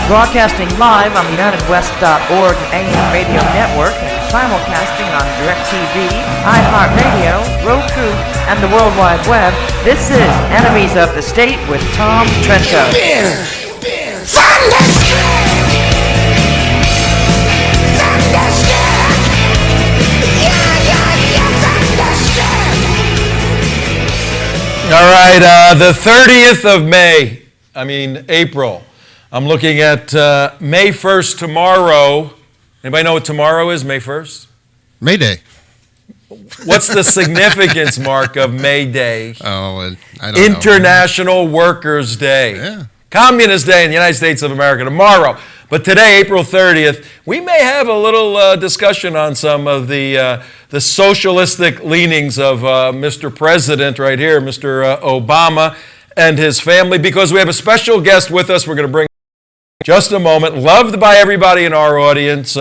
Broadcasting live on TheUnitedWest.org AM radio network and simulcasting on DirecTV, iHeartRadio, Roku, and the World Wide Web, this is Enemies of the State with Tom Trento. All right, the 30th of April. I'm looking at May 1st tomorrow. Anybody know what tomorrow is, May 1st? May Day. What's the significance, Mark, of May Day? Oh, I don't know. International Workers' Day. Yeah. Communist Day in the United States of America tomorrow. But today, April 30th, we may have a little discussion on some of the socialistic leanings of Mr. President right here, Mr. Obama and his family, because we have a special guest with us. We're going to bring just a moment. Loved by everybody in our audience.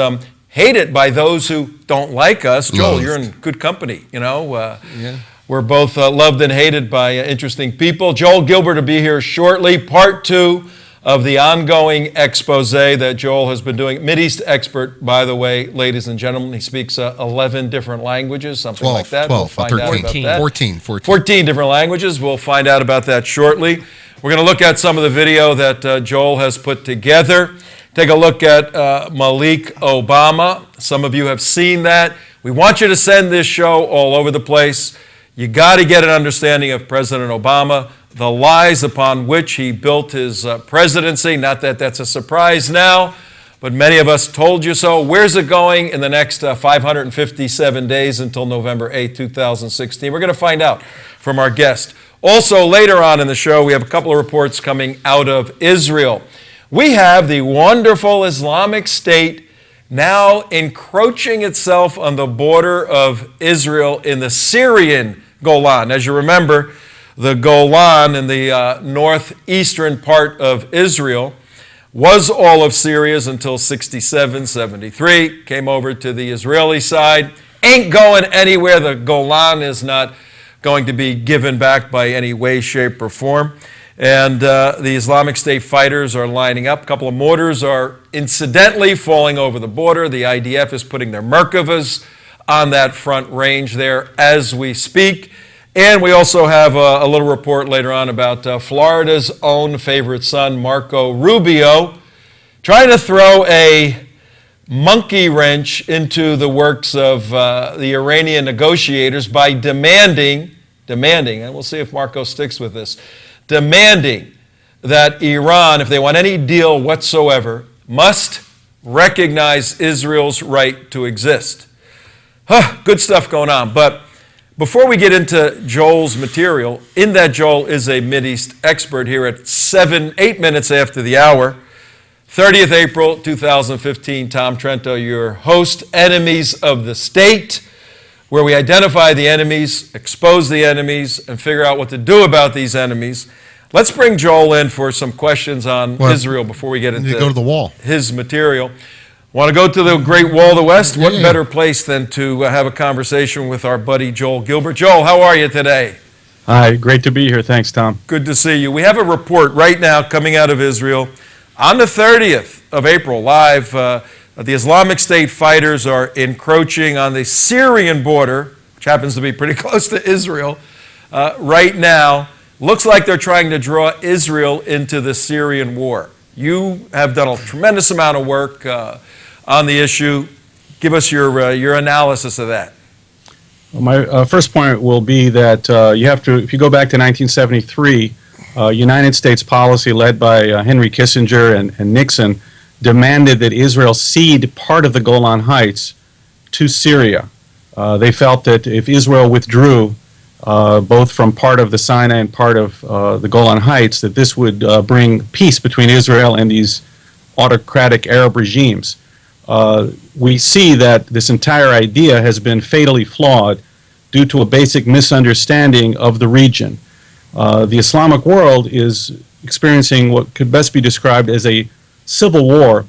Hated by those who don't like us. Joel, you're in good company, you know. Yeah. We're both loved and hated by interesting people. Joel Gilbert will be here shortly. Part 2 of the ongoing expose that Joel has been doing. Mideast expert, by the way, ladies and gentlemen. He speaks 11 different languages, something like that. 12, we'll find 13, out about that. 14 different languages. We'll find out about that shortly. We're going to look at some of the video that Joel has put together. Take a look at Malik Obama. Some of you have seen that. We want you to send this show all over the place. You got to get an understanding of President Obama, the lies upon which he built his presidency. Not that that's a surprise now, but many of us told you so. Where's it going in the next 557 days until November 8, 2016? We're going to find out from our guest. Also, later on in the show, we have a couple of reports coming out of Israel. We have the wonderful Islamic State now encroaching itself on the border of Israel in the Syrian Golan. As you remember, the Golan in the northeastern part of Israel was all of Syria's until 67, 73. Came over to the Israeli side. Ain't going anywhere. The Golan is not going to be given back by any way, shape, or form. And the Islamic State fighters are lining up. A couple of mortars are incidentally falling over the border. The IDF is putting their Merkavas on that front range there as we speak. And we also have a little report later on about Florida's own favorite son, Marco Rubio, trying to throw a monkey wrench into the works of the Iranian negotiators by demanding, and we'll see if Marco sticks with this, demanding that Iran, if they want any deal whatsoever, must recognize Israel's right to exist. Good stuff going on. But before we get into Joel's material, in that Joel is a Mideast expert here at 8 minutes after the hour. 30th April 2015, Tom Trento, your host, Enemies of the State, where we identify the enemies, expose the enemies, and figure out what to do about these enemies. Let's bring Joel in for some questions on Israel before we get into go to the wall. His material. Want to go to the Great Wall of the West? What better place than to have a conversation with our buddy Joel Gilbert. Joel, how are you today? Hi, great to be here. Thanks, Tom. Good to see you. We have a report right now coming out of Israel. On the 30th of April, live, the Islamic State fighters are encroaching on the Syrian border, which happens to be pretty close to Israel, right now. Looks like they're trying to draw Israel into the Syrian war. You have done a tremendous amount of work on the issue. Give us your analysis of that. Well, my first point will be that you have to, if you go back to 1973, United States policy led by Henry Kissinger and Nixon demanded that Israel cede part of the Golan Heights to Syria. They felt that if Israel withdrew both from part of the Sinai and part of the Golan Heights, that this would bring peace between Israel and these autocratic Arab regimes. We see that this entire idea has been fatally flawed due to a basic misunderstanding of the region. The Islamic world is experiencing what could best be described as a civil war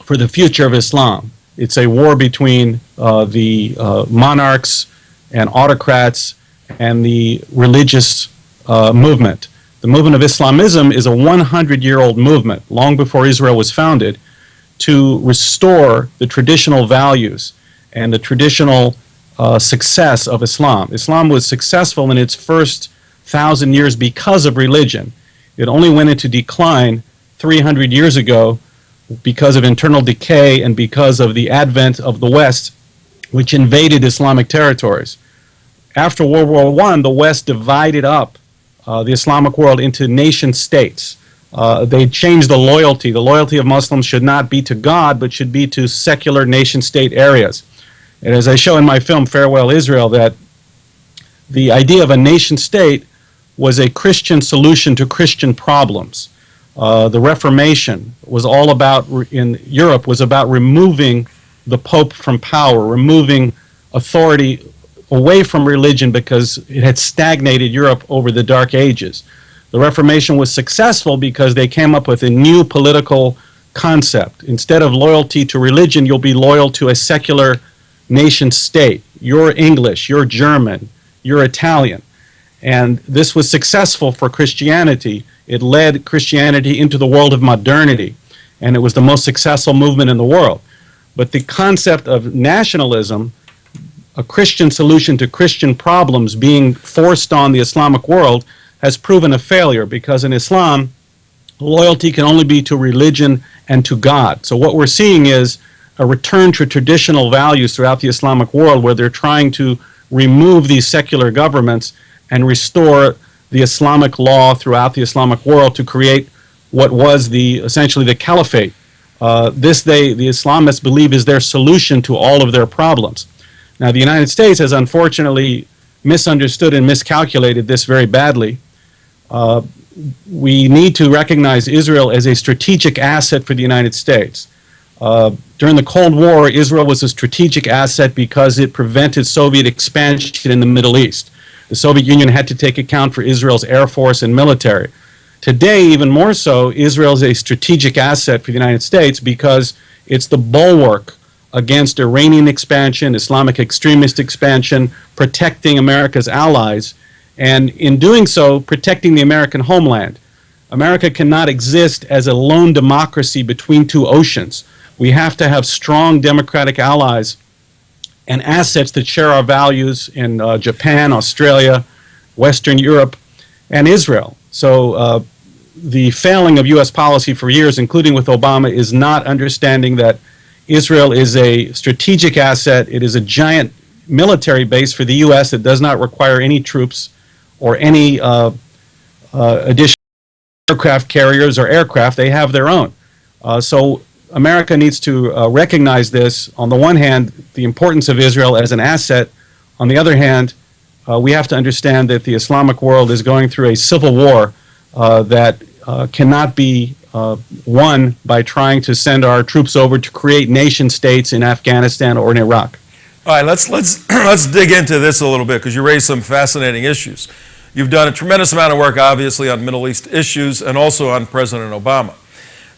for the future of Islam. It's a war between the monarchs and autocrats and the religious movement. The movement of Islamism is a 100-year-old movement, long before Israel was founded, to restore the traditional values and the traditional success of Islam. Islam was successful in its first 1,000 years because of religion. It only went into decline 300 years ago because of internal decay and because of the advent of the West, which invaded Islamic territories. After World War I, the West divided up the Islamic world into nation states. They changed the loyalty. The loyalty of Muslims should not be to God, but should be to secular nation-state areas. And as I show in my film, Farewell Israel, that the idea of a nation-state was a Christian solution to Christian problems. The Reformation was all about, in Europe, was about removing the Pope from power, removing authority away from religion because it had stagnated Europe over the Dark Ages. The Reformation was successful because they came up with a new political concept. Instead of loyalty to religion, you'll be loyal to a secular nation state. You're English, you're German, you're Italian. And this was successful for Christianity. It led Christianity into the world of modernity, and it was the most successful movement in the world. But the concept of nationalism, a Christian solution to Christian problems being forced on the Islamic world, has proven a failure because in Islam, loyalty can only be to religion and to God. So what we're seeing is a return to traditional values throughout the Islamic world where they're trying to remove these secular governments and restore the Islamic law throughout the Islamic world to create what was essentially the caliphate. The Islamists believe is their solution to all of their problems. Now, the United States has unfortunately misunderstood and miscalculated this very badly. We need to recognize Israel as a strategic asset for the United States. During the Cold War, Israel was a strategic asset because it prevented Soviet expansion in the Middle East. The Soviet Union had to take account for Israel's air force and military. Today, even more so, Israel is a strategic asset for the United States because it's the bulwark against Iranian expansion, Islamic extremist expansion, protecting America's allies, and in doing so, protecting the American homeland. America cannot exist as a lone democracy between two oceans. We have to have strong democratic allies and assets that share our values in Japan, Australia, Western Europe, and Israel. So the failing of U.S. policy for years, including with Obama, is not understanding that Israel is a strategic asset. It is a giant military base for the U.S. that does not require any troops or any additional aircraft carriers or aircraft. They have their own. So America needs to recognize this. On the one hand, the importance of Israel as an asset. On the other hand, we have to understand that the Islamic world is going through a civil war that cannot be won by trying to send our troops over to create nation states in Afghanistan or in Iraq. All right, let's dig into this a little bit because you raised some fascinating issues. You've done a tremendous amount of work, obviously, on Middle East issues and also on President Obama.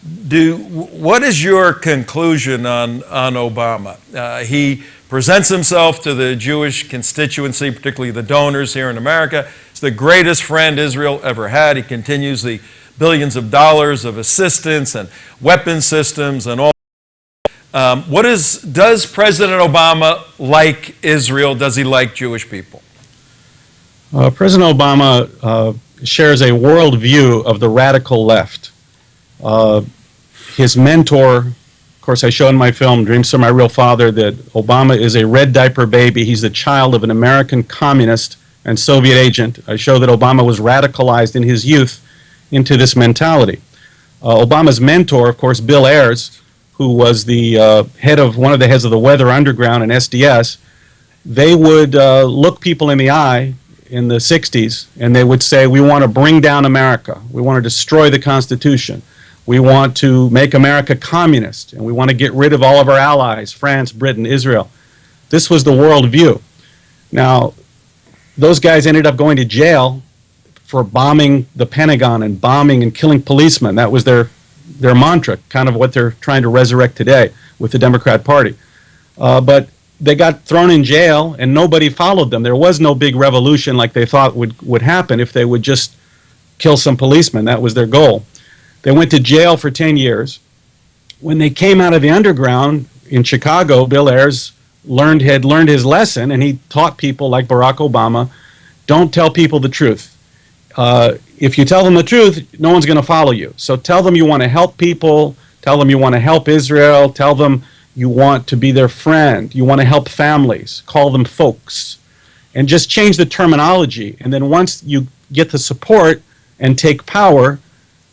What is your conclusion on Obama? He presents himself to the Jewish constituency, particularly the donors here in America. He's the greatest friend Israel ever had. He continues the billions of dollars of assistance and weapon systems and all. Does President Obama like Israel? Does he like Jewish people? President Obama shares a worldview of the radical left. His mentor, of course I show in my film, Dreams from My Real Father, that Obama is a red diaper baby. He's the child of an American communist and Soviet agent. I show that Obama was radicalized in his youth into this mentality. Obama's mentor, of course, Bill Ayers, who was the one of the heads of the Weather Underground and SDS, they would look people in the eye in the 60s and they would say, we want to bring down America. We want to destroy the Constitution. We want to make America communist, and we want to get rid of all of our allies, France, Britain, Israel. This was the worldview. Now, those guys ended up going to jail for bombing the Pentagon and bombing and killing policemen. That was their mantra, kind of what they're trying to resurrect today with the Democrat Party. But they got thrown in jail, and nobody followed them. There was no big revolution like they thought would happen if they would just kill some policemen. That was their goal. They went to jail for 10 years. When they came out of the underground in Chicago, Bill Ayers had learned his lesson, and he taught people like Barack Obama, don't tell people the truth. If you tell them the truth, no one's going to follow you. So tell them you want to help people, tell them you want to help Israel, tell them you want to be their friend, you want to help families, call them folks, and just change the terminology. And then once you get the support and take power,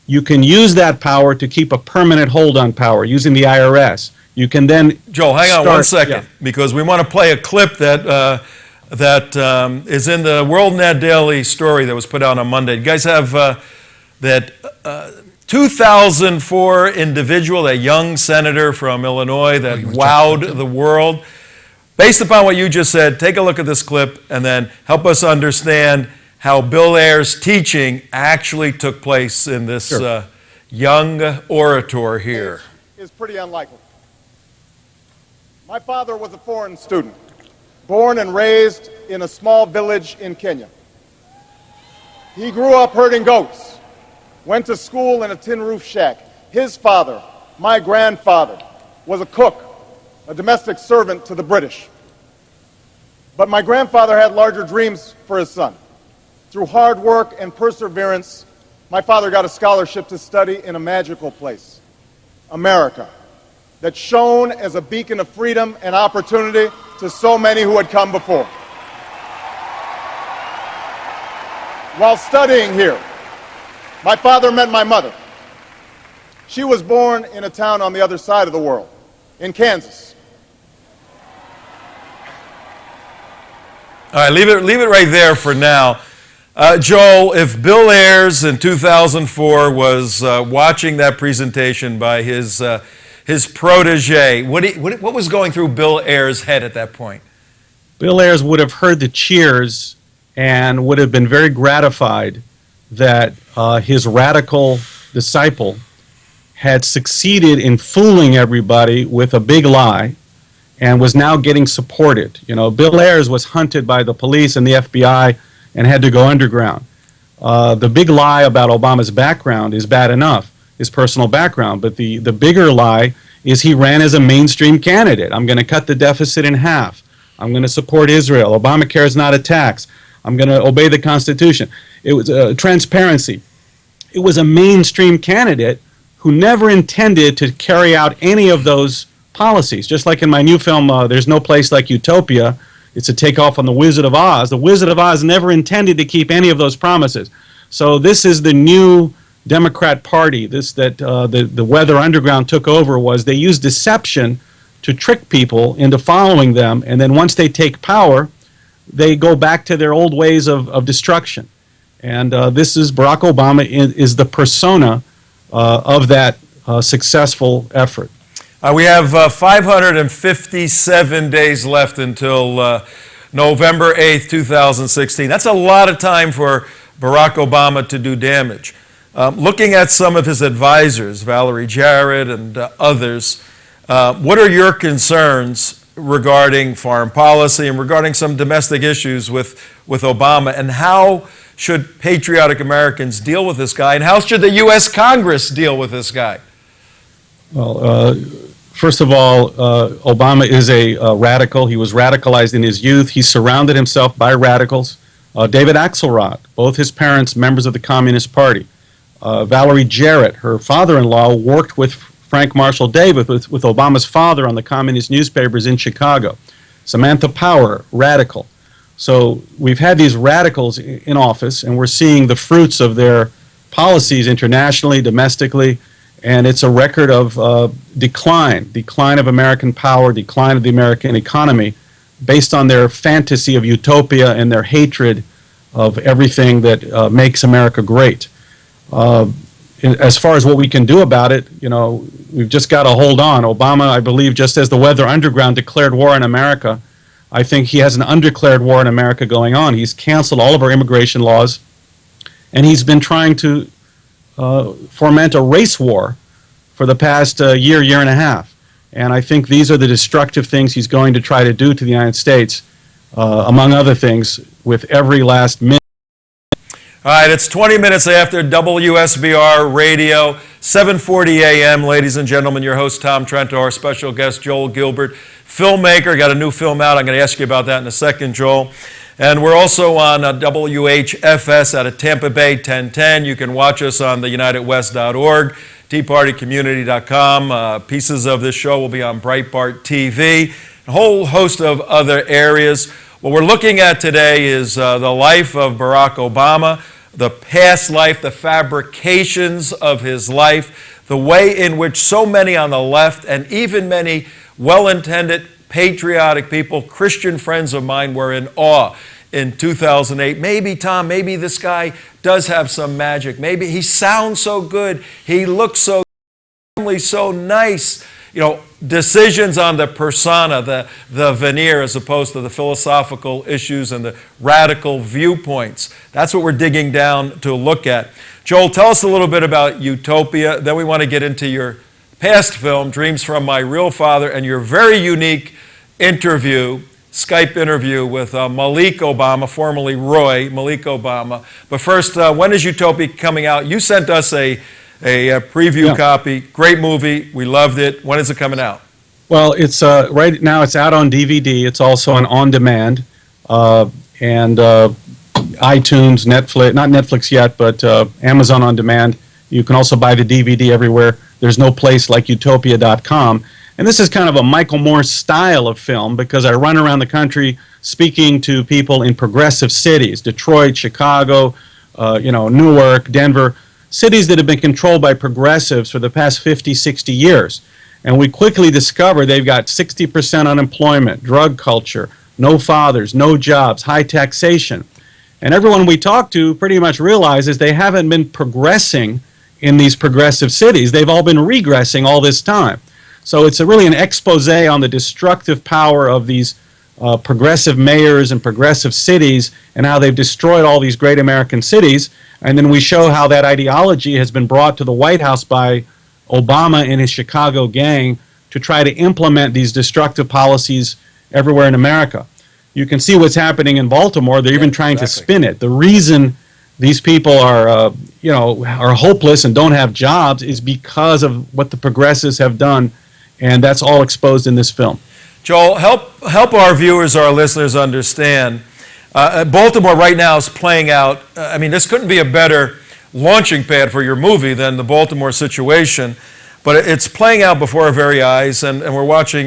you can use that power to keep a permanent hold on power using the IRS. You can then Joel, hang on 1 second, because we want to play a clip that is in the WorldNet Daily story that was put out on Monday. You guys have that 2004 individual, that young senator from Illinois that wowed the world. Based upon what you just said, take a look at this clip and then help us understand how Bill Ayers' teaching actually took place in this young orator here. Is pretty unlikely. My father was a foreign student, born and raised in a small village in Kenya. He grew up herding goats, went to school in a tin roof shack. His father, my grandfather, was a cook, a domestic servant to the British. But my grandfather had larger dreams for his son. Through hard work and perseverance, my father got a scholarship to study in a magical place, America, that shone as a beacon of freedom and opportunity to so many who had come before. While studying here, my father met my mother. She was born in a town on the other side of the world, in Kansas. All right, leave it right there for now. Joel, if Bill Ayers in 2004 was watching that presentation by his protege, what was going through Bill Ayers' head at that point? Bill Ayers would have heard the cheers and would have been very gratified that his radical disciple had succeeded in fooling everybody with a big lie and was now getting supported. You know, Bill Ayers was hunted by the police and the FBI and had to go underground. The big lie about Obama's background is bad enough, his personal background, but the bigger lie is he ran as a mainstream candidate. I'm going to cut the deficit in half. I'm going to support Israel. Obamacare is not a tax. I'm going to obey the Constitution. It was transparency. It was a mainstream candidate who never intended to carry out any of those policies. Just like in my new film, There's No Place Like Utopia, it's a takeoff on The Wizard of Oz. The Wizard of Oz never intended to keep any of those promises. So this is the new Democrat Party. The Weather Underground took over was they used deception to trick people into following them, and then once they take power, they go back to their old ways of destruction. And this is Barack Obama is the persona of that successful effort. We have 557 days left until November 8th, 2016. That's a lot of time for Barack Obama to do damage. Looking at some of his advisors, Valerie Jarrett and others, what are your concerns regarding foreign policy and regarding some domestic issues with Obama, and how should patriotic Americans deal with this guy, and how should the U.S. Congress deal with this guy? Well, first of all, Obama is a radical. He was radicalized in his youth. He surrounded himself by radicals. David Axelrod, both his parents members of the Communist Party. Valerie Jarrett, her father-in-law, worked with Frank Marshall Davis, with Obama's father on the communist newspapers in Chicago. Samantha Power, radical. So we've had these radicals in office, and we're seeing the fruits of their policies internationally, domestically, and it's a record of decline of American power, decline of the American economy, based on their fantasy of utopia and their hatred of everything that makes America great. As far as what we can do about it, you know, we've just got to hold on. Obama, I believe, just as the Weather Underground declared war on America, I think he has an undeclared war in America going on. He's canceled all of our immigration laws, and he's been trying to foment a race war for the past year and a half. And I think these are the destructive things he's going to try to do to the United States, among other things, with every last minute. All right, it's 20 minutes after WSBR Radio, 7:40 a.m. Ladies and gentlemen, your host Tom Trento, our special guest Joel Gilbert, filmmaker, got a new film out. I'm going to ask you about that in a second, Joel. And we're also on WHFS out of Tampa Bay, 1010. You can watch us on TheUnitedWest.org, TeaPartyCommunity.com. Pieces of this show will be on Breitbart TV, a whole host of other areas. What we're looking at today is the life of Barack Obama, the past life, the fabrications of his life, the way in which so many on the left and even many well-intended, patriotic people, Christian friends of mine, were in awe in 2008. Maybe, Tom, maybe this guy does have some magic. Maybe he sounds so good. He looks so good, so nice. You know, decisions on the persona, the veneer, as opposed to the philosophical issues and the radical viewpoints. That's what we're digging down to look at. Joel, tell us a little bit about Utopia. Then we want to get into your past film, Dreams from My Real Father, and your very unique interview, Skype interview with Malik Obama, formerly Roy, Malik Obama. But first, when is Utopia coming out? You sent us a preview copy. Great movie. We loved it. When is it coming out? Well, it's right now it's out on DVD. It's also on demand, and iTunes, Netflix, not Netflix yet, but Amazon on demand. You can also buy the DVD everywhere. There's no place like utopia.com. And this is kind of a Michael Moore style of film because I run around the country speaking to people in progressive cities, Detroit, Chicago, Newark, Denver, cities that have been controlled by progressives for the past 50, 60 years. And we quickly discover they've got 60% unemployment, drug culture, no fathers, no jobs, high taxation. And everyone we talk to pretty much realizes they haven't been progressing in these progressive cities. They've all been regressing all this time. So it's really an expose on the destructive power of these progressive mayors and progressive cities and how they've destroyed all these great American cities. And then we show how that ideology has been brought to the White House by Obama and his Chicago gang to try to implement these destructive policies everywhere in America. You can see what's happening in Baltimore. They're even trying to spin it. The reason these people are hopeless and don't have jobs is because of what the progressives have done, and that's all exposed in this film. Joel, help our viewers, our listeners understand. Baltimore right now is playing out. This couldn't be a better launching pad for your movie than the Baltimore situation, but it's playing out before our very eyes, and we're watching,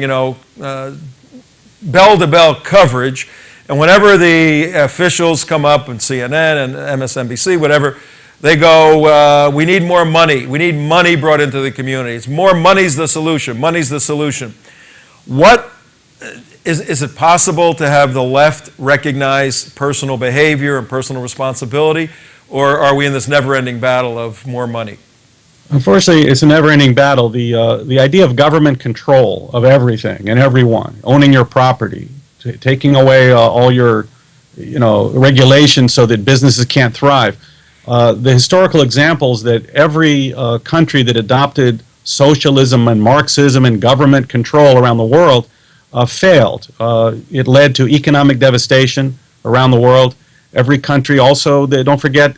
bell-to-bell coverage. And whenever the officials come up in CNN and MSNBC, whatever, they go, we need more money. We need money brought into the community. It's more money's the solution. Money's the solution. What is it possible to have the left recognize personal behavior and personal responsibility, or are we in this never-ending battle of more money? Unfortunately, it's a never-ending battle. The idea of government control of everything and everyone, owning your property, taking away all your regulations so that businesses can't thrive. The historical examples that every country that adopted socialism and Marxism and government control around the world failed. It led to economic devastation around the world. Every country also, don't forget,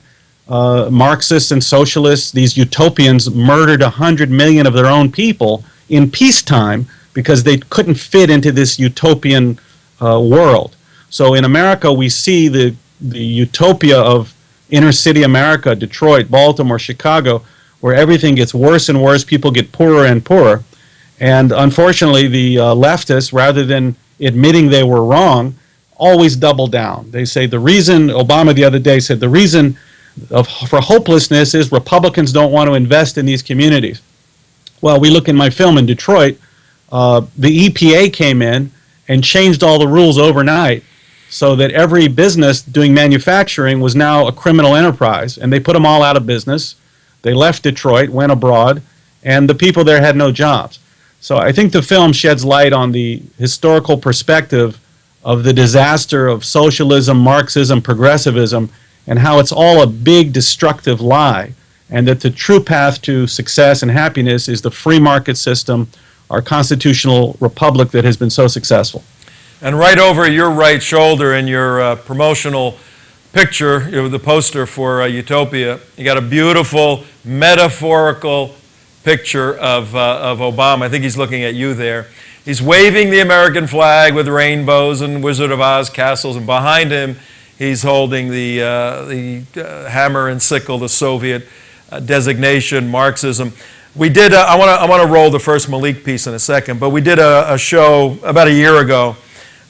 Marxists and socialists, these utopians, murdered 100 million of their own people in peacetime because they couldn't fit into this utopian world. So in America, we see the utopia of inner city America, Detroit, Baltimore, Chicago, where everything gets worse and worse, people get poorer and poorer. And unfortunately, the leftists, rather than admitting they were wrong, always double down. They say the reason, Obama the other day said, the reason for hopelessness is Republicans don't want to invest in these communities. Well, we look in my film in Detroit, the EPA came in and changed all the rules overnight so that every business doing manufacturing was now a criminal enterprise, and they put them all out of business. They left Detroit, went abroad, and the people there had no jobs. So I think the film sheds light on the historical perspective of the disaster of socialism, Marxism, progressivism, and how it's all a big destructive lie, and that the true path to success and happiness is the free market system, our constitutional republic that has been so successful. And right over your right shoulder in your promotional picture, the poster for Utopia. You got a beautiful metaphorical picture of Obama. I think he's looking at you there. He's waving the American flag with rainbows and Wizard of Oz castles, and behind him he's holding the hammer and sickle, the Soviet designation, Marxism. We did, I want to roll the first Malik piece in a second, but we did a show about a year ago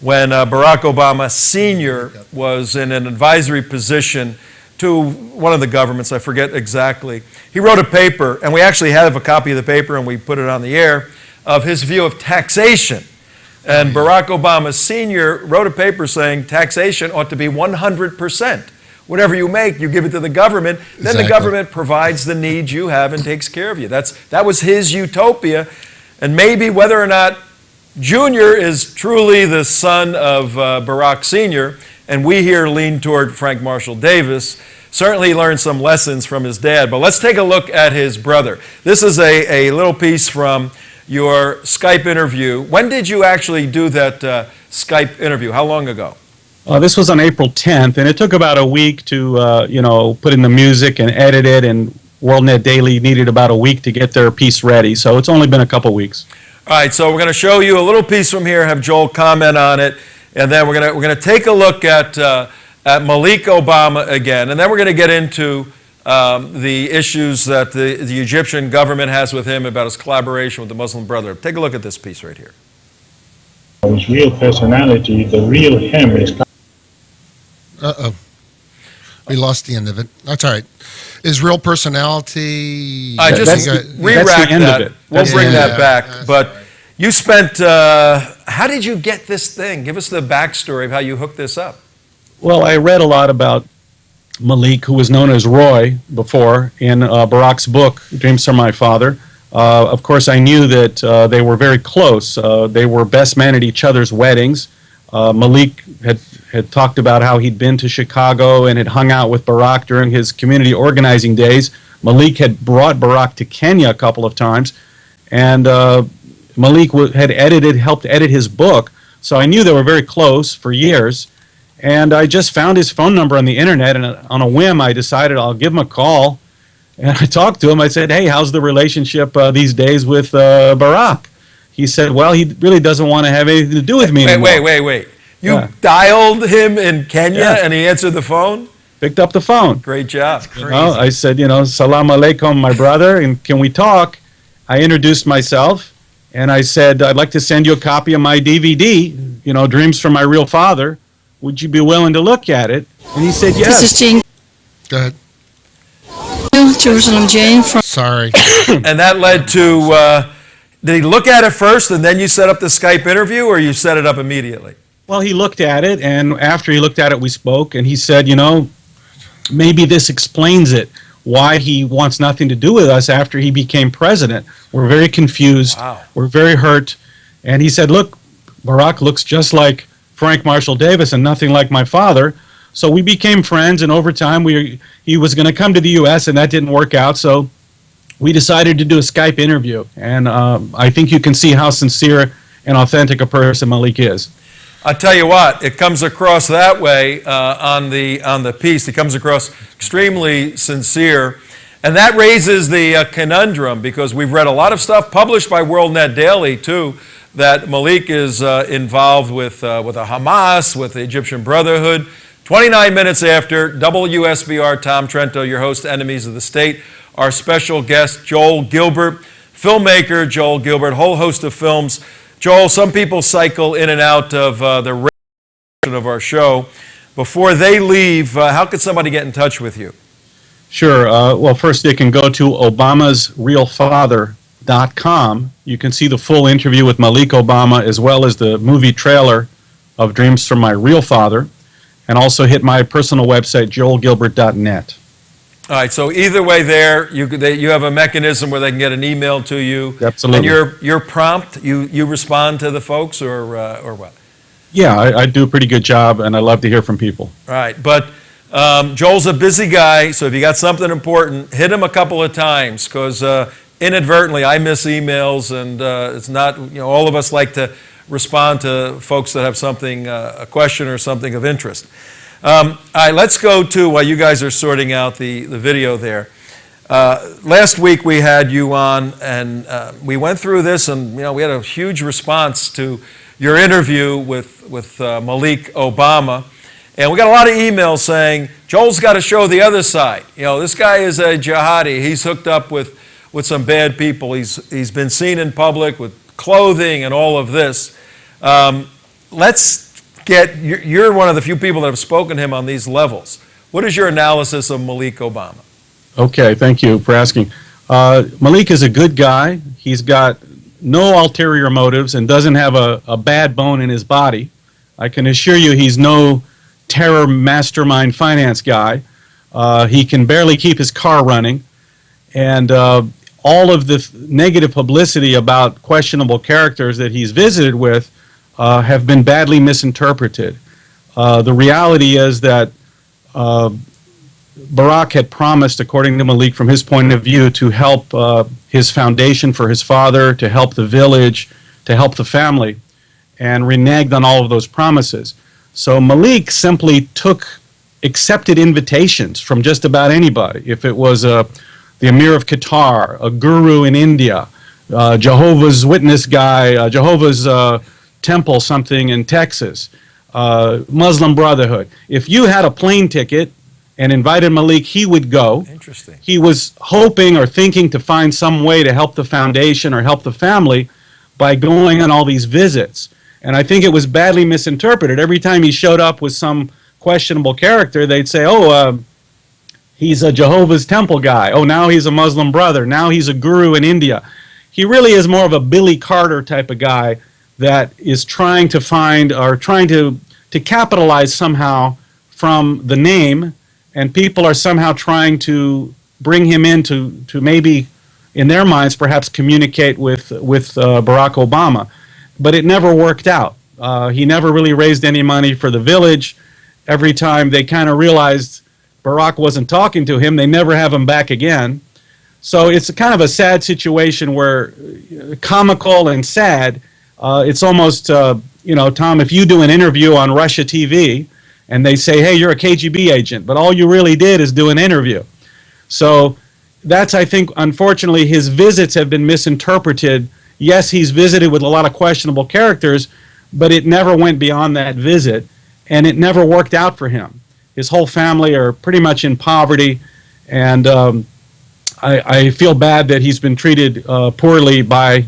when Barack Obama Sr. was in an advisory position to one of the governments, I forget exactly. He wrote a paper, and we actually have a copy of the paper, and we put it on the air, of his view of taxation. And Barack Obama Sr. wrote a paper saying taxation ought to be 100%. Whatever you make, you give it to the government. Then Exactly. the government provides the needs you have and takes care of you. That was his utopia. And maybe whether or not Junior is truly the son of Barack Sr., and we here lean toward Frank Marshall Davis, certainly learned some lessons from his dad. But let's take a look at his brother. This is a little piece from your Skype interview. When did you actually do that Skype interview? How long ago? This was on April 10th, and it took about a week to, put in the music and edit it, and WorldNet Daily needed about a week to get their piece ready, so it's only been a couple weeks. All right, so we're going to show you a little piece from here, have Joel comment on it, and then we're going to take a look at Malik Obama again, and then we're going to get into the issues that the Egyptian government has with him about his collaboration with the Muslim Brotherhood. Take a look at this piece right here. His real personality, the real him is. Uh-oh. We lost the end of it. That's all right. His real personality... I just re-rack that's the end that. of it. We'll bring that back. That's But right. you spent, how did you get this thing? Give us the backstory of how you hooked this up. Well, I read a lot about Malik, who was known as Roy before, in Barack's book, Dreams from My Father. Of course, I knew that they were very close. They were best men at each other's weddings. Malik had talked about how he'd been to Chicago and had hung out with Barack during his community organizing days. Malik had brought Barack to Kenya a couple of times, and Malik had helped edit his book, so I knew they were very close for years. And I just found his phone number on the internet, and on a whim, I decided I'll give him a call. And I talked to him. I said, "Hey, how's the relationship these days with Barack?" He said, "Well, he really doesn't want to have anything to do with me anymore." Wait. You Yeah. dialed him in Kenya Yeah. and he answered the phone? Picked up the phone. Great job. I said, "Salam alaikum, my brother, and can we talk?" I introduced myself, and I said, "I'd like to send you a copy of my DVD, Dreams from My Real Father. Would you be willing to look at it?" And he said, This is "Yes." Jane, Go ahead. Jerusalem Jane from Sorry. And that led to, did he look at it first and then you set up the Skype interview, or you set it up immediately? Well, he looked at it, and after he looked at it, we spoke, and he said, maybe this explains it, why he wants nothing to do with us after he became president. We're very confused. Wow. We're very hurt. And he said, "Look, Barack looks just like Frank Marshall Davis and nothing like my father." So we became friends, and over time, he was going to come to the U.S., and that didn't work out, so we decided to do a Skype interview. And I think you can see how sincere and authentic a person Malik is. I tell you what, it comes across that way on the piece. It comes across extremely sincere, and that raises the conundrum, because we've read a lot of stuff published by WorldNet Daily too, that Malik is involved with a Hamas, with the Egyptian Brotherhood. 29 minutes after, WSBR Tom Trento, your host, Enemies of the State, our special guest Joel Gilbert, filmmaker Joel Gilbert, whole host of films. Joel, some people cycle in and out of the regular of our show. Before they leave, how could somebody get in touch with you? Sure. Well, first they can go to obamasrealfather.com. You can see the full interview with Malik Obama, as well as the movie trailer of Dreams from My Real Father, and also hit my personal website, joelgilbert.net. All right, so either way there, you have a mechanism where they can get an email to you. Absolutely. And you're prompt, you respond to the folks, or what? Yeah, I do a pretty good job, and I love to hear from people. All right, but Joel's a busy guy, so if you got something important, hit him a couple of times, because inadvertently I miss emails, and it's not, all of us like to respond to folks that have something, a question or something of interest. All right, let's go to, while you guys are sorting out the video there. Last week we had you on, and we went through this, and we had a huge response to your interview with Malik Obama. And we got a lot of emails saying, Joel's got to show the other side. This guy is a jihadi. He's hooked up with some bad people. He's been seen in public with clothing and all of this. You're one of the few people that have spoken to him on these levels. What is your analysis of Malik Obama? Okay, thank you for asking. Malik is a good guy. He's got no ulterior motives and doesn't have a bad bone in his body. I can assure you he's no terror mastermind finance guy. He can barely keep his car running. And all of the negative publicity about questionable characters that he's visited with have been badly misinterpreted. The reality is that Barack had promised, according to Malik, from his point of view, to help his foundation for his father, to help the village, to help the family, and reneged on all of those promises. So Malik simply accepted invitations from just about anybody. If it was the Emir of Qatar, a guru in India, Jehovah's Witness guy, Jehovah's Temple something in Texas, Muslim Brotherhood. If you had a plane ticket and invited Malik, he would go. Interesting. He was hoping or thinking to find some way to help the foundation or help the family by going on all these visits. And I think it was badly misinterpreted. Every time he showed up with some questionable character, they'd say, he's a Jehovah's Temple guy. Oh, now he's a Muslim brother. Now he's a guru in India. He really is more of a Billy Carter type of guy that is trying to find or trying to capitalize somehow from the name, and people are somehow trying to bring him in to maybe, in their minds, perhaps communicate with Barack Obama. But it never worked out. He never really raised any money for the village. Every time they kind of realized Barack wasn't talking to him, they never have him back again. So it's kind of a sad situation where, comical and sad, it's almost, Tom, if you do an interview on Russia TV and they say, hey, you're a KGB agent, but all you really did is do an interview. So that's, I think, unfortunately, his visits have been misinterpreted. Yes, he's visited with a lot of questionable characters, but it never went beyond that visit, and it never worked out for him. His whole family are pretty much in poverty, and I feel bad that he's been treated poorly by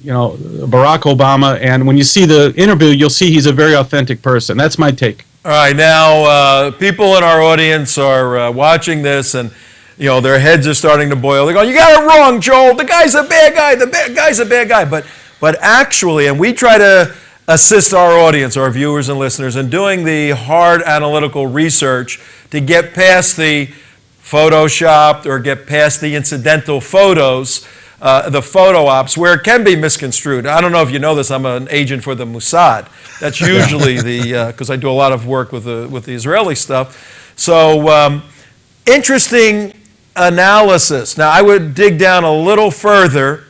Barack Obama. And when you see the interview, you'll see he's a very authentic person. That's my take. All right, now people in our audience are watching this, and their heads are starting to boil. They're going, "You got it wrong, Joel. The guy's a bad guy. The guy's a bad guy." But actually, and we try to assist our audience, our viewers and listeners, in doing the hard analytical research to get past the photoshopped or get past the incidental photos, the photo ops, where it can be misconstrued. I don't know if you know this, I'm an agent for the Mossad. That's usually because I do a lot of work with the Israeli stuff. So interesting analysis. Now I would dig down a little further,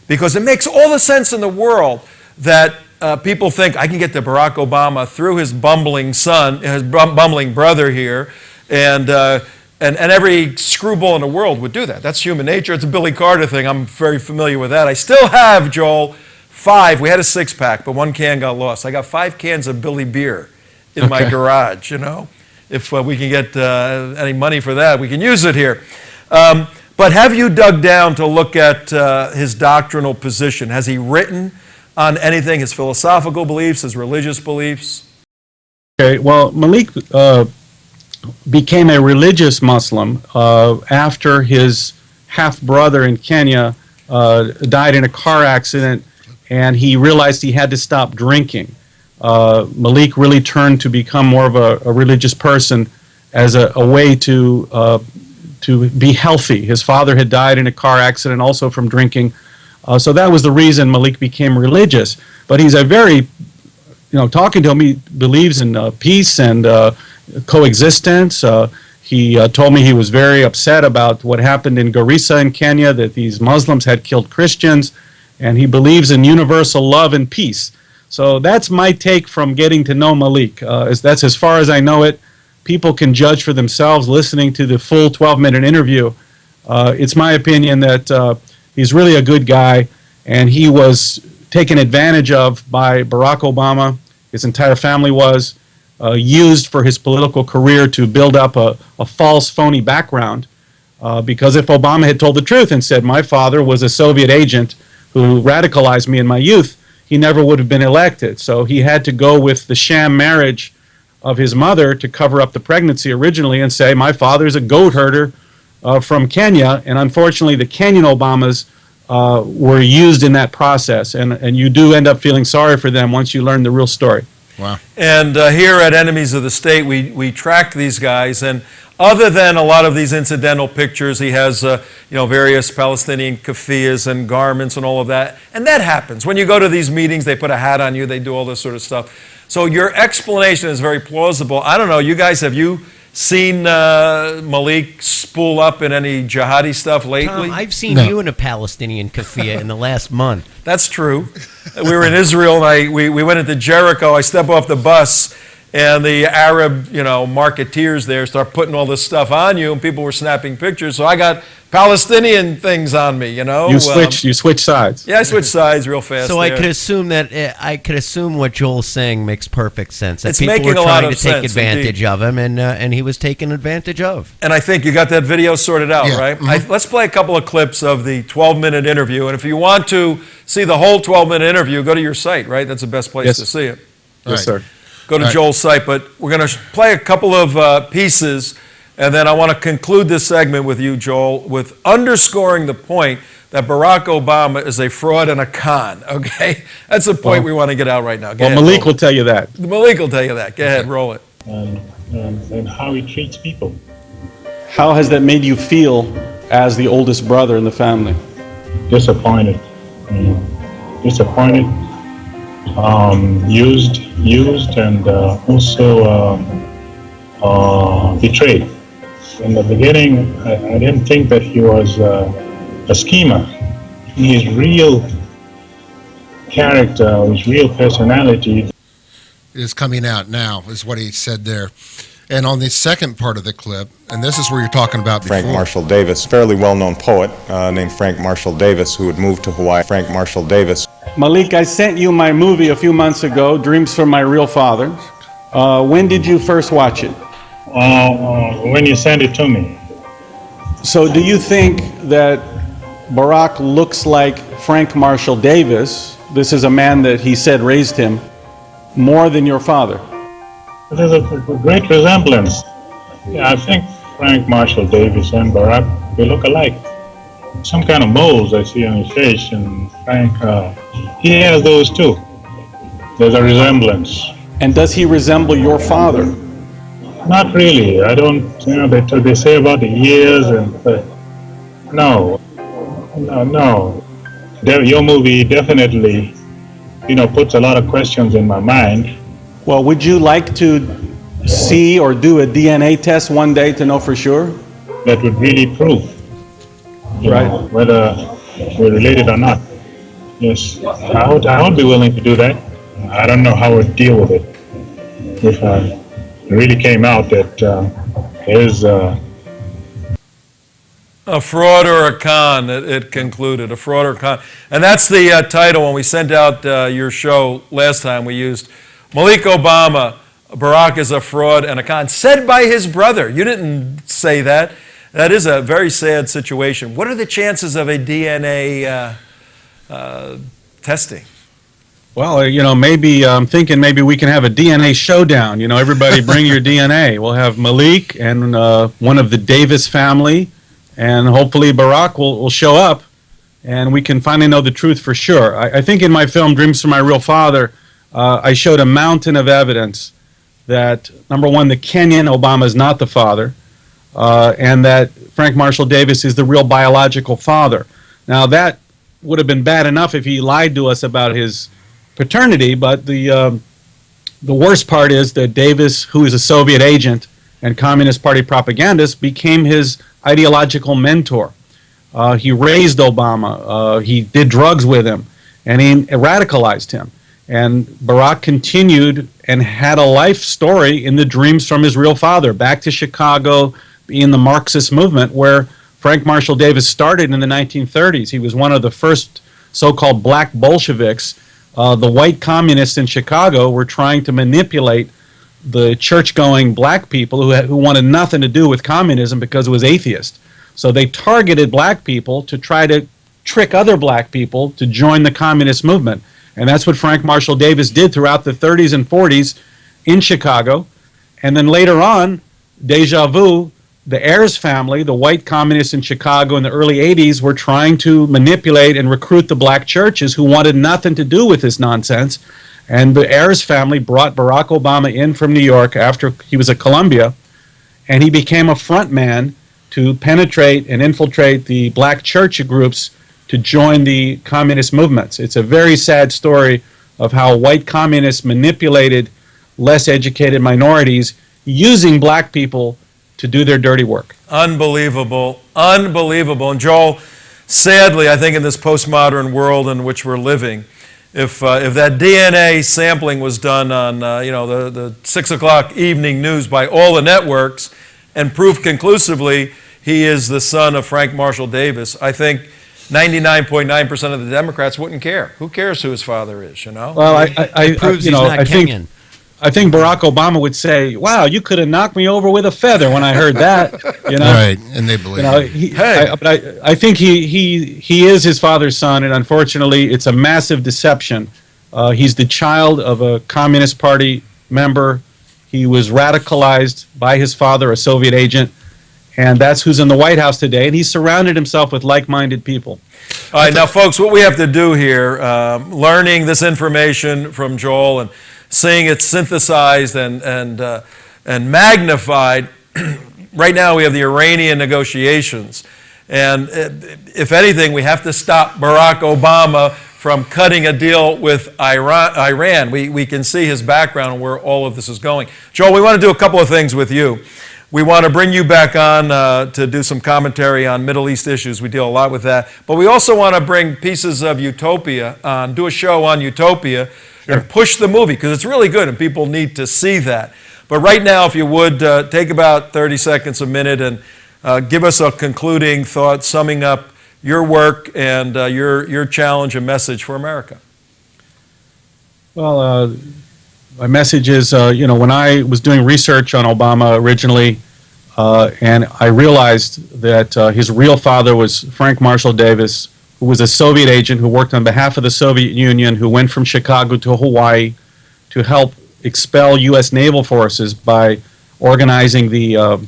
because it makes all the sense in the world that people think I can get to Barack Obama through his bumbling son, his bumbling brother here, and every screwball in the world would do that. That's human nature. It's a Billy Carter thing. I'm very familiar with that. I still have, Joel, 5. We had a 6-pack, but 1 can got lost. I got 5 cans of Billy beer in my garage, If we can get any money for that, we can use it here. But have you dug down to look at his doctrinal position? Has he written on anything, his philosophical beliefs, his religious beliefs? Okay, well, Malik became a religious Muslim after his half-brother in Kenya died in a car accident, and he realized he had to stop drinking. Malik really turned to become more of a religious person as a way to be healthy. His father had died in a car accident, also from drinking. So that was the reason Malik became religious. But he's a very, talking to him, he believes in peace and coexistence. He told me he was very upset about what happened in Garissa in Kenya, that these Muslims had killed Christians, and he believes in universal love and peace. So that's my take from getting to know Malik. That's as far as I know it. people can judge for themselves listening to the full 12-minute interview. It's my opinion that he's really a good guy, and he was taken advantage of by Barack Obama. His entire family was used for his political career to build up a false, phony background. Because if Obama had told the truth and said, my father was a Soviet agent who radicalized me in my youth, he never would have been elected. So he had to go with the sham marriage of his mother to cover up the pregnancy originally and say, my father's a goat herder from Kenya. And unfortunately, the Kenyan Obamas were used in that process. And you do end up feeling sorry for them once you learn the real story. Wow. And here at Enemies of the State, we track these guys, and other than a lot of these incidental pictures, he has various Palestinian keffiyehs and garments and all of that. And that happens. When you go to these meetings, they put a hat on you, they do all this sort of stuff. So your explanation is very plausible. I don't know, you guys, have you seen Malik spool up in any jihadi stuff lately? Tom, I've seen you in a Palestinian keffiyeh in the last month. That's true. We were in Israel, and we went into Jericho. I step off the bus, and the Arab, marketeers there start putting all this stuff on you, and people were snapping pictures. So I got Palestinian things on me, You switch sides. Yeah, I switched sides real fast. So there. I could assume what Joel's saying makes perfect sense. That It's people making were a lot trying of to take sense, advantage of him, and he was taken advantage of. And I think you got that video sorted out, Yeah. right? Mm-hmm. Let's play a couple of clips of the 12-minute interview. And if you want to see the whole 12-minute interview, go to your site, right? That's the best place Yes. to see it. Yes, sir. Go to All right. Joel's site. But we're going to play a couple of pieces, and then I want to conclude this segment with you, Joel, with underscoring the point that Barack Obama is a fraud and a con, okay? That's the point we want to get out right now. Go Well, ahead, Malik roll will tell you that. it. Malik will tell you that. Go ahead, roll it. And how he treats people. How has that made you feel as the oldest brother in the family? Disappointed. Disappointed. Used and also betrayed. In the beginning, I didn't think that he was a schemer. His real character, his real personality Is coming out now, is what he said there. And on the second part of the clip, and this is where you're talking about before. Frank Marshall Davis, fairly well-known poet named Frank Marshall Davis, who had moved to Hawaii. Frank Marshall Davis. Malik, I sent you my movie a few months ago, Dreams from My Real Father. When did you first watch it? when you send it to me. So do you think that Barack looks like Frank Marshall Davis? This is a man that he said raised him more than your father. There's a great resemblance. Yeah, I think Frank Marshall Davis and Barack, they look alike. Some kind of moles I see on his face, and Frank, he has those too. There's a resemblance. And does he resemble your father? Not really. I don't, they say about the years, and no. Your movie definitely, puts a lot of questions in my mind. Well, would you like to see or do a DNA test one day to know for sure? That would really prove, whether we're related or not. Yes, I would be willing to do that. I don't know how I would deal with it if it really came out that there's a fraud or a con, it concluded, a fraud or a con. And that's the title. When we sent out your show last time, we used Malik Obama, Barack is a fraud and a con, said by his brother. You didn't say that. That is a very sad situation. What are the chances of a DNA testing? Well, maybe I'm thinking maybe we can have a DNA showdown. Everybody bring your DNA. We'll have Malik and one of the Davis family, and hopefully Barack will show up, and we can finally know the truth for sure. I think in my film, Dreams from My Real Father, I showed a mountain of evidence that, number one, the Kenyan Obama is not the father, and that Frank Marshall Davis is the real biological father. Now, that would have been bad enough if he lied to us about his paternity, but the worst part is that Davis, who is a Soviet agent and Communist Party propagandist, became his ideological mentor. He raised Obama, he did drugs with him, and he radicalized him. And Barack continued and had a life story in the dreams from his real father, back to Chicago in the Marxist movement, where Frank Marshall Davis started in the 1930s. He was one of the first so-called black Bolsheviks. The white communists in Chicago were trying to manipulate the church-going black people who wanted nothing to do with communism because it was atheist. So they targeted black people to try to trick other black people to join the communist movement. And that's what Frank Marshall Davis did throughout the 30s and 40s in Chicago. And then later on, deja vu, the Ayers family, the white communists in Chicago in the early 80s, were trying to manipulate and recruit the black churches who wanted nothing to do with this nonsense. And the Ayers family brought Barack Obama in from New York after he was at Columbia, and he became a front man to penetrate and infiltrate the black church groups to join the communist movements. It's a very sad story of how white communists manipulated less educated minorities using black people to do their dirty work. Unbelievable, unbelievable. And Joel, sadly, I think in this postmodern world in which we're living, if that DNA sampling was done on the 6 o'clock evening news by all the networks and proved conclusively he is the son of Frank Marshall Davis, I think 99.9% of the Democrats wouldn't care. Who cares who his father is, you know? Well, It proves he's not Kenyan. I think Barack Obama would say, "Wow, you could have knocked me over with a feather when I heard that." You know, Right, and they believe it. I think he is his father's son, and unfortunately, it's a massive deception. He's the child of a Communist Party member. He was radicalized by his father, a Soviet agent, and that's who's in the White House today. And he's surrounded himself with like-minded people. All right, now, folks, what we have to do here, learning this information from Joel and seeing it synthesized and magnified. Right now we have the Iranian negotiations. And if anything, we have to stop Barack Obama from cutting a deal with Iran. We can see his background and where all of this is going. Joel, we want to do a couple of things with you. We want to bring you back on to do some commentary on Middle East issues. We deal a lot with that. But we also want to bring pieces of Utopia on, do a show on Utopia, and push the movie, because it's really good and people need to see that. But right now, if you would, take about 30 seconds, a minute, and give us a concluding thought, summing up your work and your challenge and message for America. Well, my message is, when I was doing research on Obama originally, and I realized that his real father was Frank Marshall Davis, who was a Soviet agent who worked on behalf of the Soviet Union, who went from Chicago to Hawaii to help expel U.S. naval forces by organizing the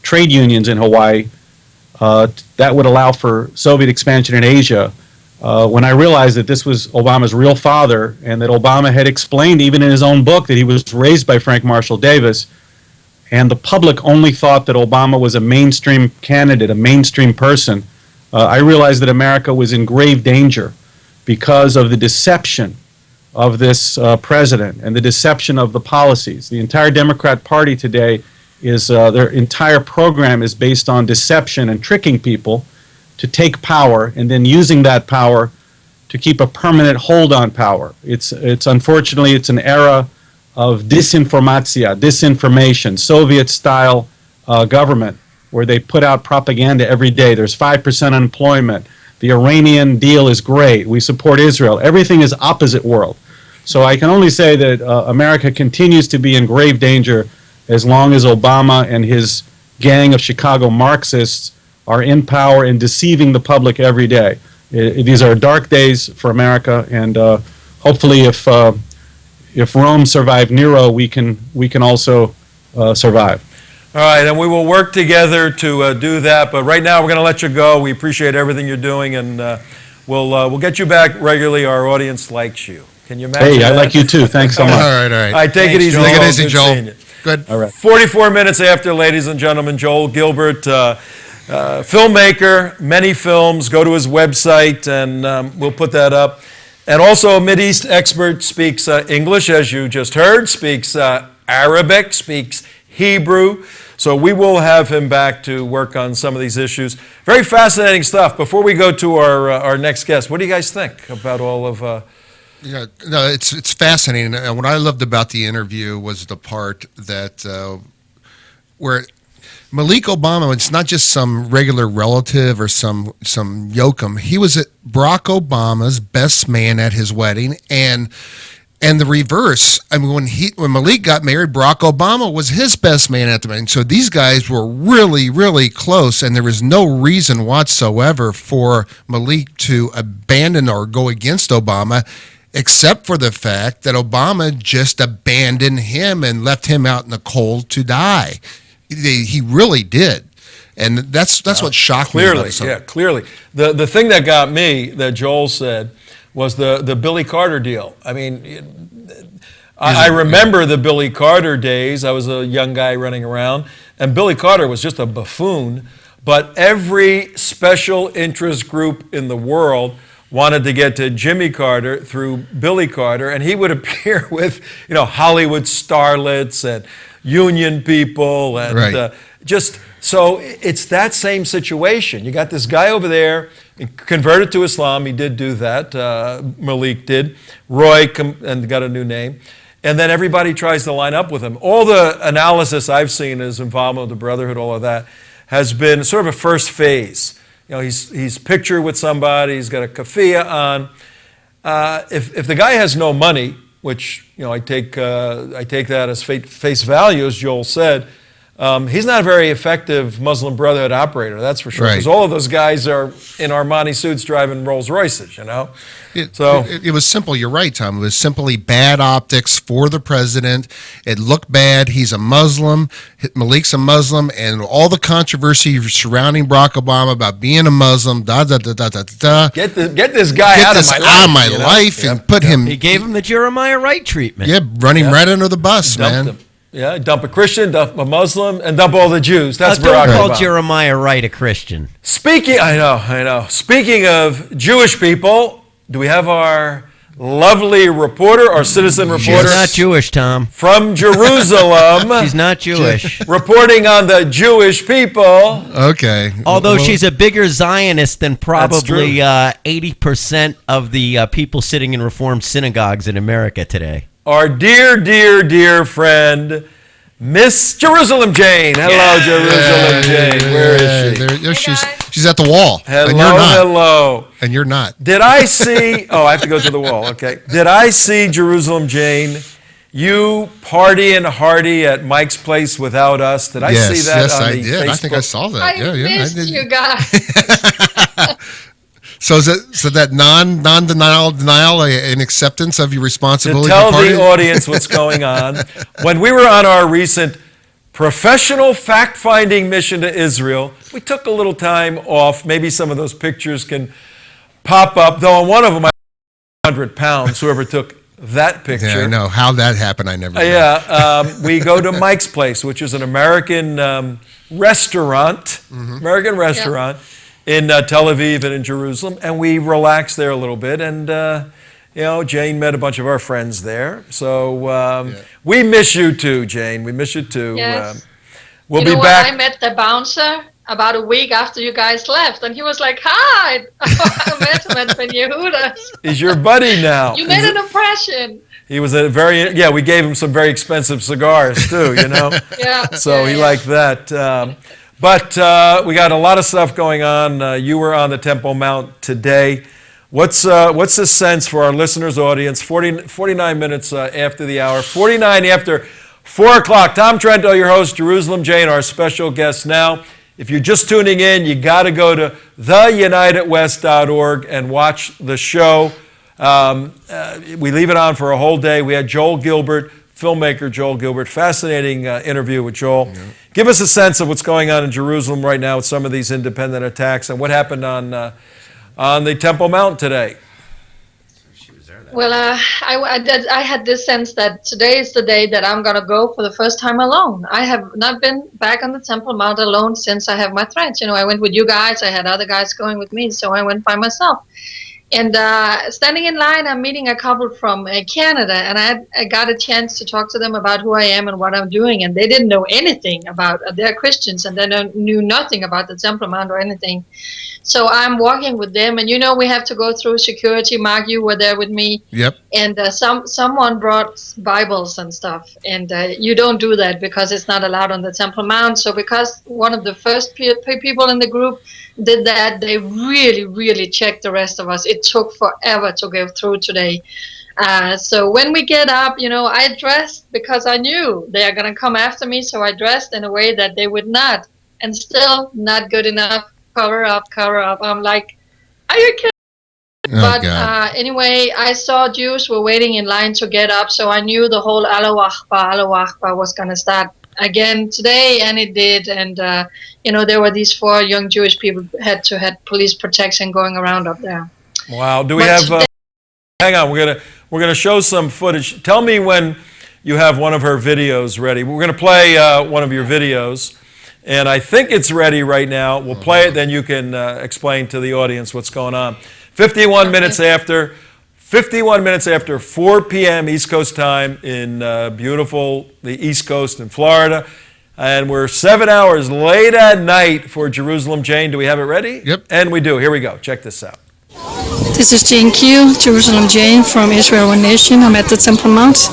trade unions in Hawaii. That would allow for Soviet expansion in Asia. When I realized that this was Obama's real father, and that Obama had explained even in his own book that he was raised by Frank Marshall Davis, and the public only thought that Obama was a mainstream candidate, a mainstream person, I realized that America was in grave danger because of the deception of this president and the deception of the policies. The entire Democrat Party today is, their entire program is based on deception and tricking people to take power and then using that power to keep a permanent hold on power. It's unfortunately, it's an era of disinformation, Soviet-style government, where they put out propaganda every day. There's 5% unemployment. The Iranian deal is great. We support Israel. Everything is opposite world. So I can only say that America continues to be in grave danger as long as Obama and his gang of Chicago Marxists are in power and deceiving the public every day. These are dark days for America, and hopefully if Rome survived Nero, we can also survive. All right, and we will work together to do that. But right now, we're going to let you go. We appreciate everything you're doing, and we'll get you back regularly. Our audience likes you. Can you imagine? Hey, I that? like you too. Thanks so much. All right. All right, take it easy. Take it easy, Good Joel. seeing you. Good. All right. 44 minutes after, ladies and gentlemen, Joel Gilbert, filmmaker, many films. Go to his website, and we'll put that up. And also a Mideast expert, speaks English, as you just heard, speaks Arabic, speaks Hebrew. So we will have him back to work on some of these issues. Very fascinating stuff. Before we go to our next guest, what do you guys think about all of Yeah, no, it's fascinating. And what I loved about the interview was the part that where Malik Obama, it's not just some regular relative or some yokum. He was Barack Obama's best man at his wedding, and the reverse. I mean, when Malik got married, Barack Obama was his best man at the wedding. So these guys were really, really close, and there was no reason whatsoever for Malik to abandon or go against Obama, except for the fact that Obama just abandoned him and left him out in the cold to die. He really did, and that's what shocked me. Clearly, clearly. The thing that got me that Joel said was the Billy Carter deal. I mean, I remember the Billy Carter days. I was a young guy running around, and Billy Carter was just a buffoon. But every special interest group in the world wanted to get to Jimmy Carter through Billy Carter, and he would appear with, Hollywood starlets and union people, and just so it's that same situation. You got this guy over there, converted to Islam. He did do that. Malik did. Roy and got a new name, and then everybody tries to line up with him. All the analysis I've seen, his involvement with the Brotherhood, all of that, has been sort of a first phase. He's pictured with somebody. He's got a keffiyeh on. If the guy has no money, which I take that as face value, as Joel said, he's not a very effective Muslim Brotherhood operator. That's for sure. Because all of those guys are in Armani suits driving Rolls Royces. It was simple. You're right, Tom. It was simply bad optics for the president. It looked bad. He's a Muslim. Malik's a Muslim, and all the controversy surrounding Barack Obama about being a Muslim. Get this guy out of my life, and put him. He gave him the Jeremiah Wright treatment. Yeah, running right under the bus, Dumped man. him. Yeah, dump a Christian, dump a Muslim, and dump all the Jews. That's don't Barack call Obama. Jeremiah Wright a Christian. I know. Speaking of Jewish people, do we have our lovely reporter, our citizen reporter? She's not Jewish, Tom. From Jerusalem. She's not Jewish. Reporting on the Jewish people. Okay. Although she's a bigger Zionist than probably 80% of the people sitting in Reformed synagogues in America today. Our dear, dear, dear friend, Miss Jerusalem Jane. Hello, Jerusalem Jane. Where is she? She's at the wall. Hello, and you're not. hello. And you're not. Did I see? I have to go to the wall. Okay. Did I see Jerusalem Jane? You partying hardy at Mike's place without us? Did I see that? Yes, on I the did. Facebook? I think I saw that. I missed you guys. So is it that denial and acceptance of your responsibility? To tell the audience what's going on. When we were on our recent professional fact-finding mission to Israel, we took a little time off. Maybe some of those pictures can pop up, though on one of them, 100 pounds, whoever took that picture. Yeah, I know. How that happened, I never know. We go to Mike's Place, which is an American restaurant, American restaurant. In Tel Aviv and in Jerusalem, and we relaxed there a little bit, and Jane met a bunch of our friends there. So we miss you too, Jane. We miss you too. Yes. We'll be back. I met the bouncer about a week after you guys left, and he was like, "Hi, I met him at Ben Yehuda's." He's your buddy now. You made an impression. He was we gave him some very expensive cigars too, Yeah. So he liked that. But we got a lot of stuff going on. You were on the Temple Mount today. What's the sense for our listeners' audience? 49 minutes after the hour, 49 after 4 o'clock. Tom Trento, your host, Jerusalem Jane, our special guest now. If you're just tuning in, you got to go to TheUnitedWest.org and watch the show. We leave it on for a whole day. We had Joel Gilbert, filmmaker Joel Gilbert. Fascinating interview with Joel. Yeah. Give us a sense of what's going on in Jerusalem right now with some of these independent attacks and what happened on the Temple Mount today. Well, I had this sense that today is the day that I'm going to go for the first time alone. I have not been back on the Temple Mount alone since I have my threats. I went with you guys. I had other guys going with me, so I went by myself. And standing in line, I'm meeting a couple from Canada, and I got a chance to talk to them about who I am and what I'm doing. And they didn't know anything about, they're Christians, and they knew nothing about the Temple Mount or anything. So I'm walking with them, and we have to go through security. Mark, you were there with me. Yep. And someone brought Bibles and stuff, and you don't do that because it's not allowed on the Temple Mount. So because one of the first people in the group did that, they really, really checked the rest of us. It took forever to go through today. So when we get up, I dressed because I knew they are going to come after me. So I dressed in a way that they would not, and still not good enough. Cover up. I'm like, are you kidding? But anyway, I saw Jews were waiting in line to get up, so I knew the whole Allahu Akbar was going to start again today, and it did. And there were these 4 young Jewish people had police protection going around up there. Wow. Do we have? Hang on. We're gonna show some footage. Tell me when you have one of her videos ready. We're gonna play one of your videos, and I think it's ready right now. We'll play it, then you can explain to the audience what's going on. 51 minutes after 4 p.m. East Coast time in beautiful the East Coast in Florida. And we're 7 hours late at night for Jerusalem Jane. Do we have it ready? Yep. And we do. Here we go. Check this out. This is Jane Q, Jerusalem Jane from Israel One Nation. I'm at the Temple Mount.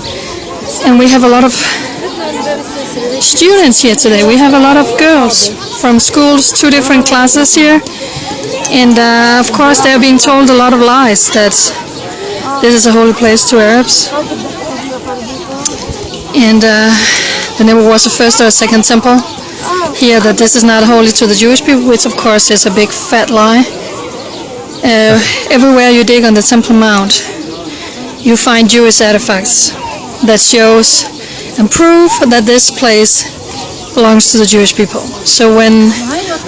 And we have a lot of students here today. We have a lot of girls from schools, 2 different classes here. And of course they're being told a lot of lies that this is a holy place to Arabs. And there never was a first or a second temple here, that this is not holy to the Jewish people, which of course is a big fat lie. Everywhere you dig on the Temple Mount, you find Jewish artifacts that shows and prove that this place belongs to the Jewish people. So when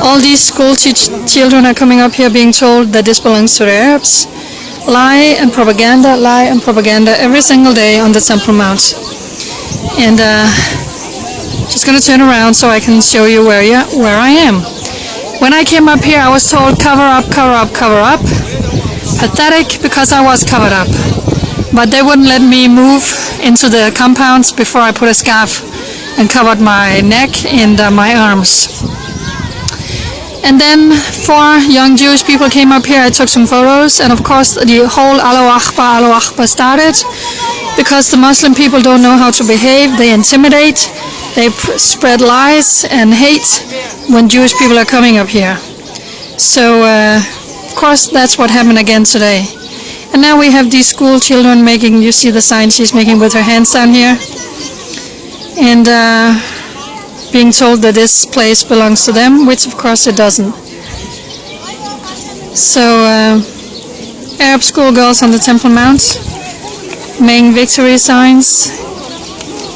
all these school children are coming up here being told that this belongs to the Arabs, lie and propaganda every single day on the Temple Mount. And just going to turn around so I can show you where I am. When I came up here, I was told cover up. Pathetic, because I was covered up. But they wouldn't let me move into the compounds before I put a scarf and covered my neck and my arms. And then 4 young Jewish people came up here. I took some photos, and of course the whole Allahu Akbar started, because the Muslim people don't know how to behave. They intimidate, they spread lies and hate when Jewish people are coming up here. So of course that's what happened again today. And now we have these school children making, you see the sign she's making with her hands down here, and being told that this place belongs to them, which of course it doesn't. So Arab schoolgirls on the Temple Mount, making victory signs.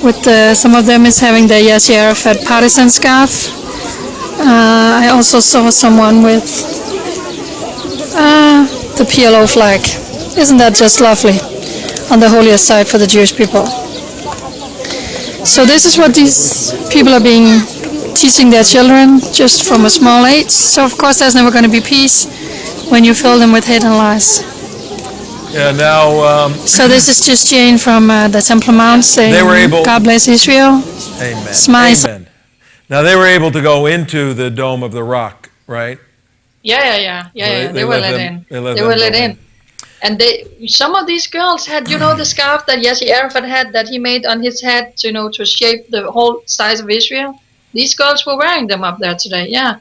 With some of them is having the Yasser Arafat partisan scarf. I also saw someone with the PLO flag. Isn't that just lovely? On the holiest side for the Jewish people. So this is what these people are being teaching their children just from a small age. So of course there's never going to be peace when you fill them with hate and lies. Yeah, now... so this is just Jane from the Temple Mount saying, they were able, God bless Israel. Amen. Smile. Amen. Now they were able to go into the Dome of the Rock, right? Yeah. They were let in. They were let in. And some of these girls had, the scarf that Yasser Arafat had, that he made on his head, to shape the whole size of Israel. These girls were wearing them up there today, yeah.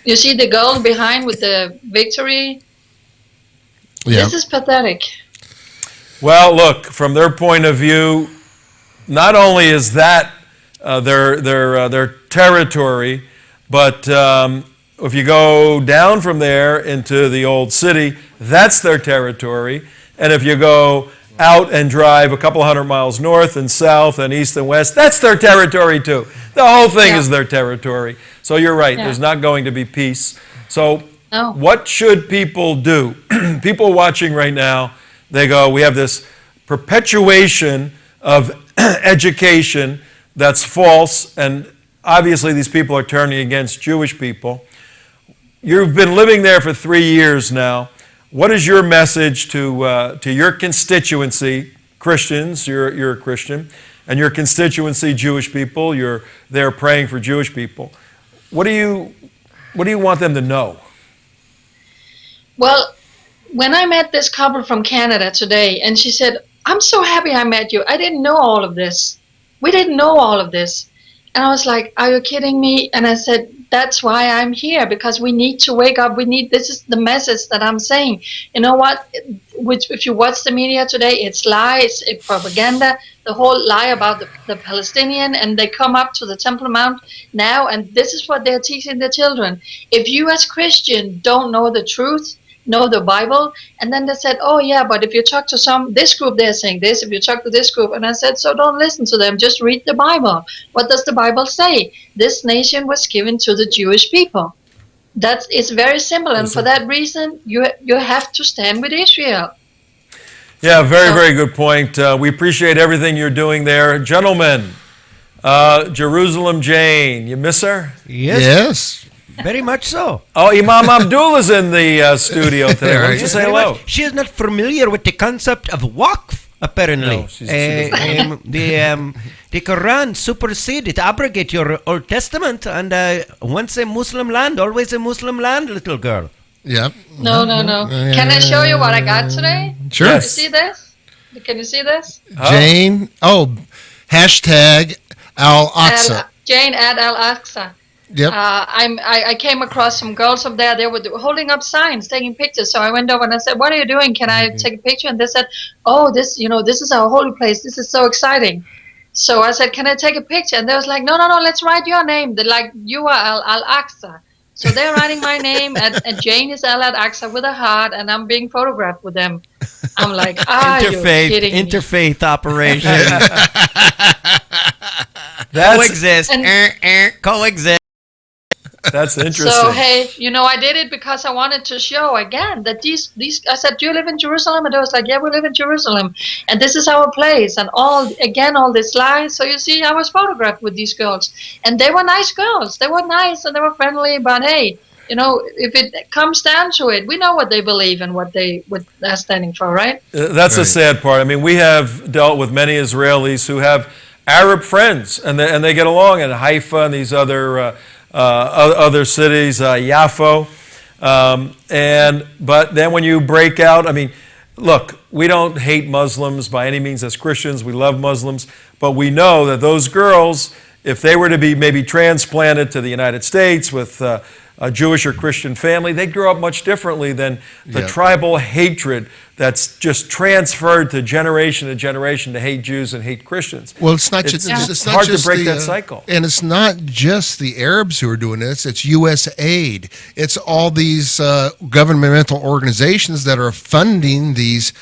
You see the girl behind with the victory? Yeah. This is pathetic. Well, look, from their point of view, not only is that their territory, but if you go down from there into the old city, that's their territory. And if you go out and drive a couple hundred miles north and south and east and west, that's their territory too. The whole thing is their territory. So you're right, there's not going to be peace. So what should people do? People watching right now, they go, we have this perpetuation of education that's false, and obviously these people are turning against Jewish people. You've been living there for 3 years now. What is your message to your constituency, Christians? You're a Christian, and your constituency, Jewish people. You're there praying for Jewish people. What do you want them to know? Well, when I met this couple from Canada today, and she said, "I'm so happy I met you. I didn't know all of this. We didn't know all of this." And I was like, "Are you kidding me?" And I said, "That's why I'm here, because we need to wake up. This is the message that I'm saying. You know what? If you watch the media today, it's lies, it's propaganda, the whole lie about the Palestinian, and they come up to the Temple Mount now, and this is what they're teaching their children. If you as Christian don't know the truth, know the Bible," and then they said, "Oh yeah, but if you talk to this group, they're saying this, if you talk to this group," and I said, "So don't listen to them, just read the Bible. What does the Bible say? This nation was given to the Jewish people. It's very simple, and for that reason, you have to stand with Israel." Yeah, very good point. We appreciate everything you're doing there. Gentlemen, Jerusalem Jane, you miss her? Yes. Very much so. Oh, Imam Abdullah's in the studio today. Why don't you say hello? She is not familiar with the concept of waqf, apparently. No, she doesn't. The Quran supersedes, it abrogates your Old Testament, and once a Muslim land, always a Muslim land, little girl. Yep. No. Can I show you what I got today? Sure. Can you see this? Can you see this? Jane. Hashtag Al-Aqsa. Jane at Al-Aqsa. Yep. I came across some girls up there. They were holding up signs, taking pictures. So I went over and I said, "What are you doing? Can I take a picture?" And they said, "Oh, this is our holy place. This is so exciting." So I said, "Can I take a picture?" And they was like, "No. Let's write your name. They're like, you are Al-Aqsa." So they're writing my name, and Jane is Al-Aqsa with a heart, and I'm being photographed with them. I'm like, you kidding me? Interfaith operation. Coexist. Coexist. That's interesting. So hey, I did it because I wanted to show again that these. I said, "Do you live in Jerusalem?" And they was like, "Yeah, we live in Jerusalem, and this is our place." And all this lies. So you see, I was photographed with these girls, and they were nice girls. They were nice and they were friendly. But hey, if it comes down to it, we know what they believe and what they're standing for, right? That's the sad part. I mean, we have dealt with many Israelis who have Arab friends, and they get along in Haifa and these other cities, Yaffo, but then when you break out, I mean, look, we don't hate Muslims by any means as Christians. We love Muslims, but we know that those girls, if they were to be maybe transplanted to the United States with a Jewish or Christian family, they'd grow up much differently than the tribal hatred that's just transferred to generation to hate Jews and hate Christians. Well, it's not just it's hard to break that cycle. And it's not just the Arabs who are doing this. It's USAID. It's all these governmental organizations that are funding these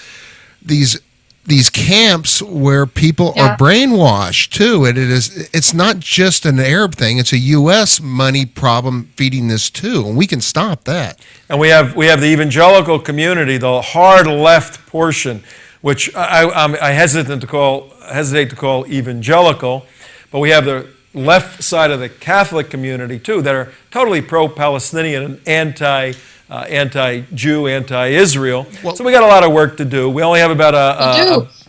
camps where people are brainwashed too, and it's not just an Arab thing, it's a US money problem feeding this too, and we can stop that. And we have the evangelical community, the hard left portion, which I hesitate to call evangelical, but we have the left side of the Catholic community too that are totally pro-Palestinian and anti-Jew, anti-Israel. So we got a lot of work to do. We only have about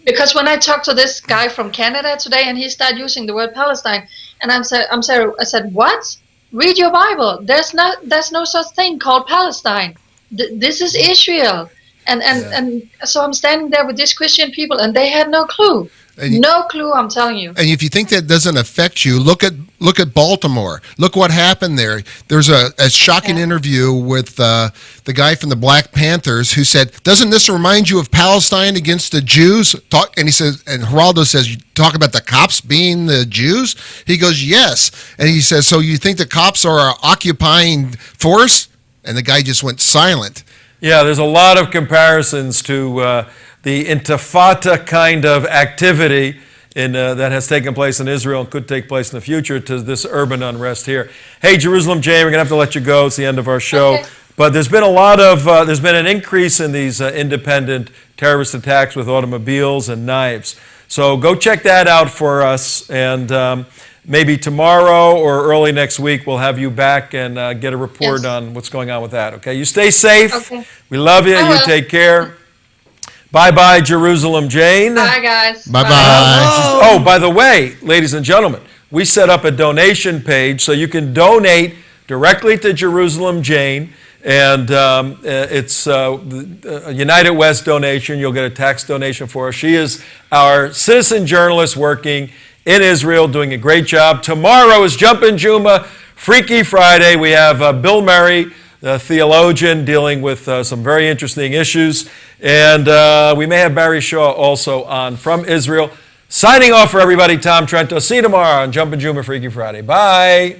because when I talked to this guy from Canada today, and he started using the word Palestine, and I said, "What? Read your Bible. There's no such thing called Palestine. This is Israel." And so I'm standing there with these Christian people, and they had no clue. No clue, I'm telling you. And if you think that doesn't affect you, look at Baltimore. Look what happened there. There's a shocking interview with the guy from the Black Panthers who said, "Doesn't this remind you of Palestine against the Jews?" And he says, and Geraldo says, "You talk about the cops being the Jews?" He goes, "Yes." And he says, "So you think the cops are an occupying force?" And the guy just went silent. Yeah, there's a lot of comparisons to the Intifada kind of activity that has taken place in Israel and could take place in the future to this urban unrest here. Hey, Jerusalem Jane, we're going to have to let you go. It's the end of our show. Okay. But there's been there's been an increase in these independent terrorist attacks with automobiles and knives. So go check that out for us. And maybe tomorrow or early next week, we'll have you back and get a report Yes. on what's going on with that. Okay, you stay safe. Okay. We love you. I You will. take care. Bye-bye, Jerusalem Jane. Bye, guys. Bye-bye. Oh, by the way, ladies and gentlemen, we set up a donation page so you can donate directly to Jerusalem Jane, and it's a United West donation. You'll get a tax donation for her. She is our citizen journalist working in Israel, doing a great job. Tomorrow is Jumpin' Juma, Freaky Friday. We have Bill Murray, the theologian, dealing with some very interesting issues. And we may have Barry Shaw also on from Israel. Signing off for everybody, Tom Trento. See you tomorrow on Jumpin' Juma, Freaky Friday. Bye.